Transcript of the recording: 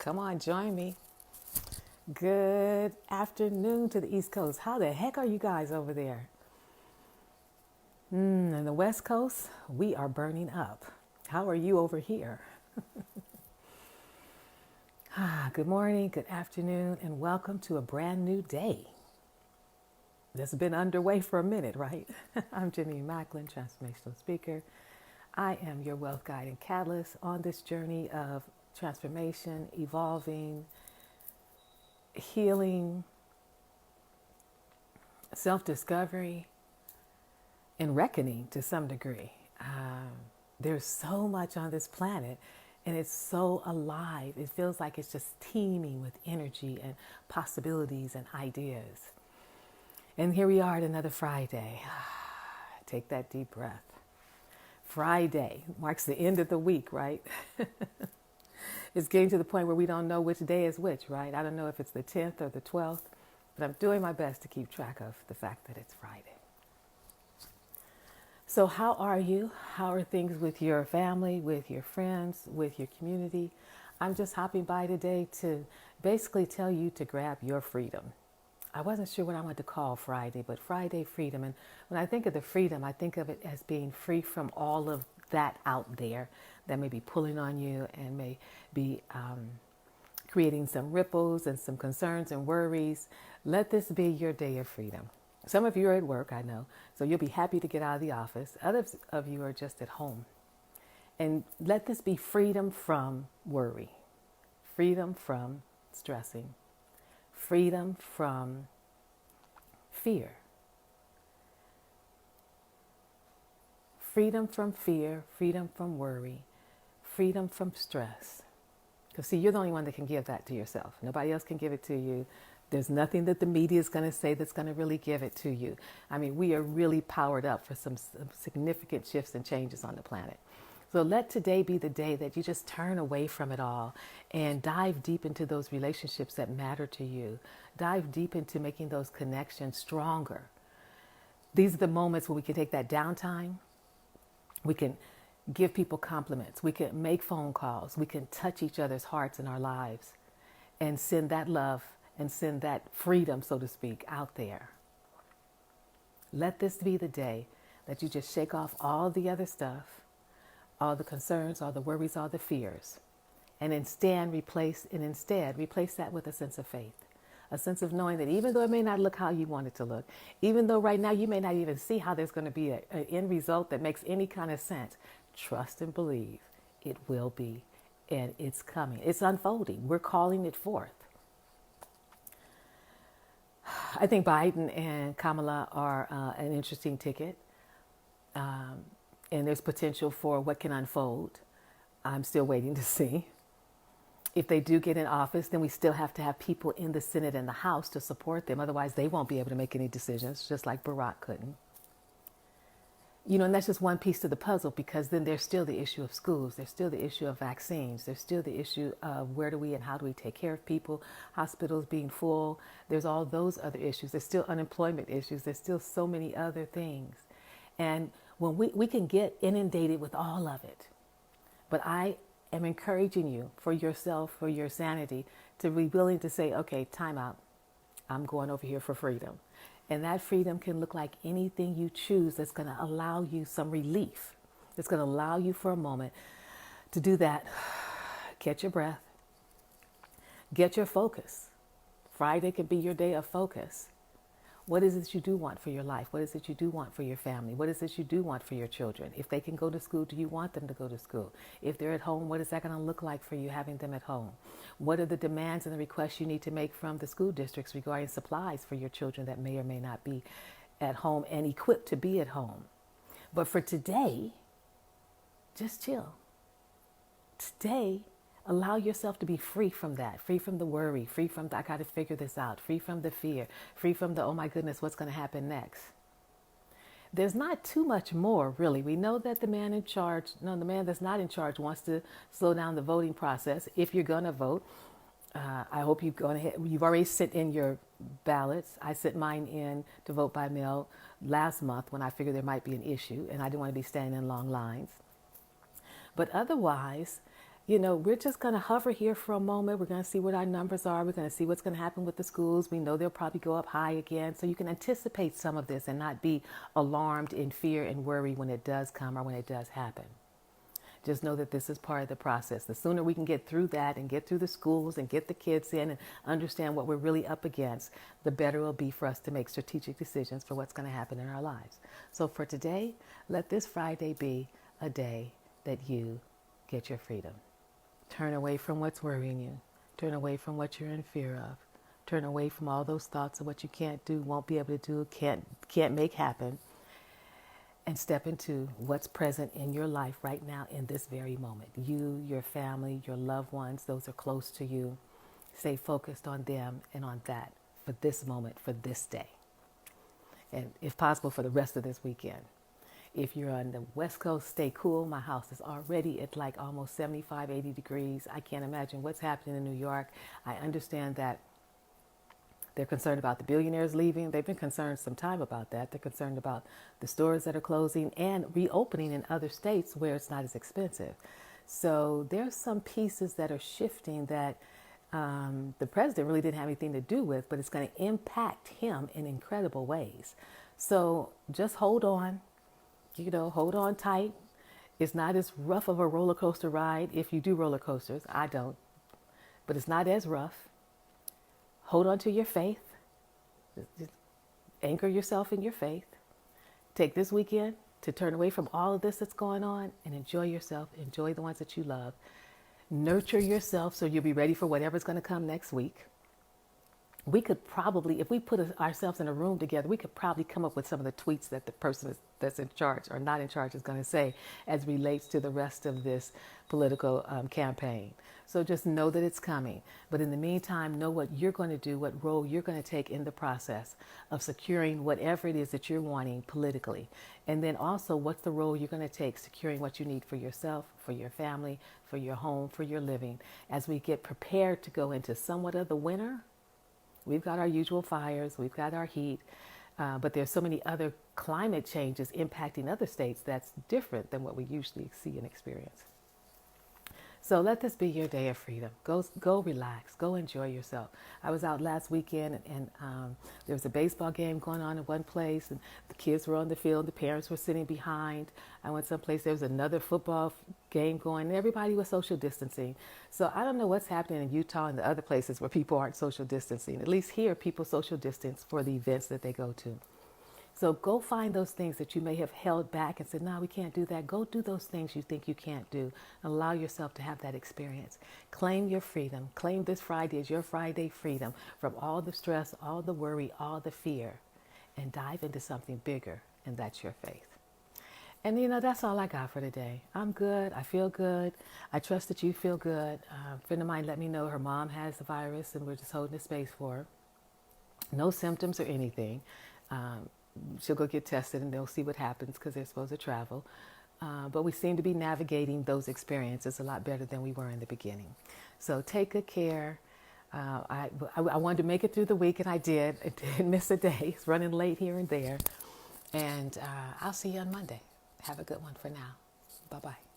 Come on, join me. Good afternoon to the East Coast. How the heck are you guys over there? In the West Coast, we are burning up. How are you over here? Good morning, good afternoon, and welcome to a brand new day. That's been underway for a minute, right? I'm Jenny Macklin, transformational speaker. I am your wealth guide and catalyst on this journey of transformation, evolving, healing, self-discovery, and reckoning to some degree. There's so much on this planet and it's so alive. It feels like it's just teeming with energy and possibilities and ideas. And here we are at another Friday. Take that deep breath. Friday marks the end of the week, right? It's getting to the point where we don't know which day is which, right? I don't know if it's the 10th or the 12th, but I'm doing my best to keep track of the fact that it's Friday. So how are you? How are things with your family, with your friends, with your community? I'm just hopping by today to basically tell you to grab your freedom. I wasn't sure what I wanted to call Friday, but Friday freedom. And when I think of the freedom, I think of it as being free from all of that out there that may be pulling on you and may be creating some ripples and some concerns and worries. Let this be your day of freedom. Some of you are at work, I know, so you'll be happy to get out of the office. Others of you are just at home. And let this be freedom from worry, freedom from stressing, freedom from fear, freedom from fear, freedom from worry, freedom from stress. Because see, you're the only one that can give that to yourself. Nobody else can give it to you. There's nothing that the media is going to say that's going to really give it to you. I mean, we are really powered up for some significant shifts and changes on the planet. So let today be the day that you just turn away from it all and dive deep into those relationships that matter to you. Dive deep into making those connections stronger. These are the moments where we can take that downtime. We can give people compliments. We can make phone calls. We can touch each other's hearts and our lives and send that love and send that freedom, so to speak, out there. Let this be the day that you just shake off all the other stuff, all the concerns, all the worries, all the fears, and instead replace that with a sense of faith, a sense of knowing that even though it may not look how you want it to look, even though right now you may not even see how there's going to be an end result that makes any kind of sense, trust and believe it will be, and it's coming. It's unfolding. We're calling it forth. I think Biden and Kamala are an interesting ticket, and there's potential for what can unfold. I'm still waiting to see. If they do get in office, then we still have to have people in the Senate and the House to support them. Otherwise, they won't be able to make any decisions, just like Barack couldn't. You know, and that's just one piece to the puzzle, because then there's still the issue of schools. There's still the issue of vaccines. There's still the issue of where do we and how do we take care of people, hospitals being full. There's all those other issues. There's still unemployment issues. There's still so many other things. And when we can get inundated with all of it. But I am encouraging you, for yourself, for your sanity, to be willing to say, okay, time out. I'm going over here for freedom. And that freedom can look like anything you choose that's going to allow you some relief. It's going to allow you for a moment to do that. Catch your breath. Get your focus. Friday could be your day of focus. What is it you do want for your life? What is it you do want for your family? What is it you do want for your children? If they can go to school, do you want them to go to school? If they're at home, what is that going to look like for you having them at home? What are the demands and the requests you need to make from the school districts regarding supplies for your children that may or may not be at home and equipped to be at home? But for today, just chill. Today, allow yourself to be free from that, free from the worry, free from the, I got to figure this out, free from the fear, free from the, oh my goodness, what's going to happen next? There's not too much more, really. We know that the man that's not in charge wants to slow down the voting process. If you're going to vote, I hope you've already sent in your ballots. I sent mine in to vote by mail last month when I figured there might be an issue and I didn't want to be standing in long lines. But otherwise, we're just going to hover here for a moment. We're going to see what our numbers are. We're going to see what's going to happen with the schools. We know they'll probably go up high again. So you can anticipate some of this and not be alarmed in fear and worry when it does come or when it does happen. Just know that this is part of the process. The sooner we can get through that and get through the schools and get the kids in and understand what we're really up against, the better it will be for us to make strategic decisions for what's going to happen in our lives. So for today, let this Friday be a day that you get your freedom. Turn away from what's worrying you. Turn away from what you're in fear of. Turn away from all those thoughts of what you can't do, won't be able to do, can't make happen. And step into what's present in your life right now in this very moment. You, your family, your loved ones, those are close to you. Stay focused on them and on that for this moment, for this day. And if possible, for the rest of this weekend. If you're on the West Coast, stay cool. My house is already at like almost 75, 80 degrees. I can't imagine what's happening in New York. I understand that they're concerned about the billionaires leaving. They've been concerned some time about that. They're concerned about the stores that are closing and reopening in other states where it's not as expensive. So there's some pieces that are shifting that the president really didn't have anything to do with, but it's going to impact him in incredible ways. So just hold on, hold on tight. It's not as rough of a roller coaster ride if you do roller coasters. I don't, but it's not as rough. Hold on to your faith. Just anchor yourself in your faith. Take this weekend to turn away from all of this that's going on and enjoy yourself. Enjoy the ones that you love. Nurture yourself so you'll be ready for whatever's going to come next week. We could probably, if we put ourselves in a room together, we could probably come up with some of the tweets that the person that's in charge or not in charge is going to say as relates to the rest of this political campaign. So just know that it's coming. But in the meantime, know what you're going to do, what role you're going to take in the process of securing whatever it is that you're wanting politically. And then also, what's the role you're going to take securing what you need for yourself, for your family, for your home, for your living. As we get prepared to go into somewhat of the winter, we've got our usual fires, we've got our heat, but there's so many other climate changes impacting other states that's different than what we usually see and experience. So let this be your day of freedom. Go relax. Go enjoy yourself. I was out last weekend and there was a baseball game going on in one place and the kids were on the field. The parents were sitting behind. I went someplace. There was another football game going and everybody was social distancing. So I don't know what's happening in Utah and the other places where people aren't social distancing. At least here, people social distance for the events that they go to. So go find those things that you may have held back and said, no, we can't do that. Go do those things you think you can't do. Allow yourself to have that experience. Claim your freedom. Claim this Friday as your Friday freedom from all the stress, all the worry, all the fear, and dive into something bigger, and that's your faith. And, that's all I got for today. I'm good. I feel good. I trust that you feel good. A friend of mine let me know her mom has the virus, and we're just holding the space for her. No symptoms or anything. She'll go get tested and they'll see what happens because they're supposed to travel. But we seem to be navigating those experiences a lot better than we were in the beginning. So take good care. I wanted to make it through the week and I did. I didn't miss a day. It's running late here and there. And I'll see you on Monday. Have a good one for now. Bye-bye.